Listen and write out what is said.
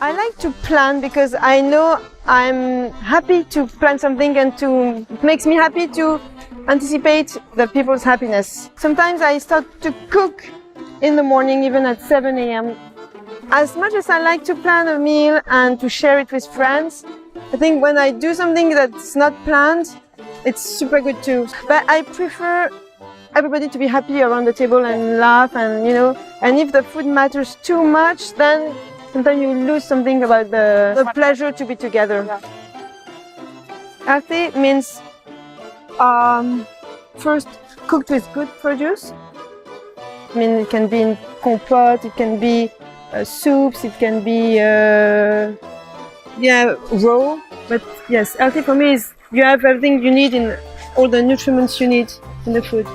I like to plan because I know I'm happy to plan something and it makes me happy to anticipate the people's happiness. Sometimes I start to cook in the morning, even at 7 a.m. As much as I like to plan a meal and to share it with friends, I think when I do something that's not planned, it's super good too. But I prefer everybody to be happy around the table and laugh and, and if the food matters too much, then sometimes you lose something about the pleasure to be together. Healthy means first cooked with good produce. I mean, it can be in compote, it can be soups, it can be raw. But yes, healthy for me is you have everything you need in all the nutriments you need in the food.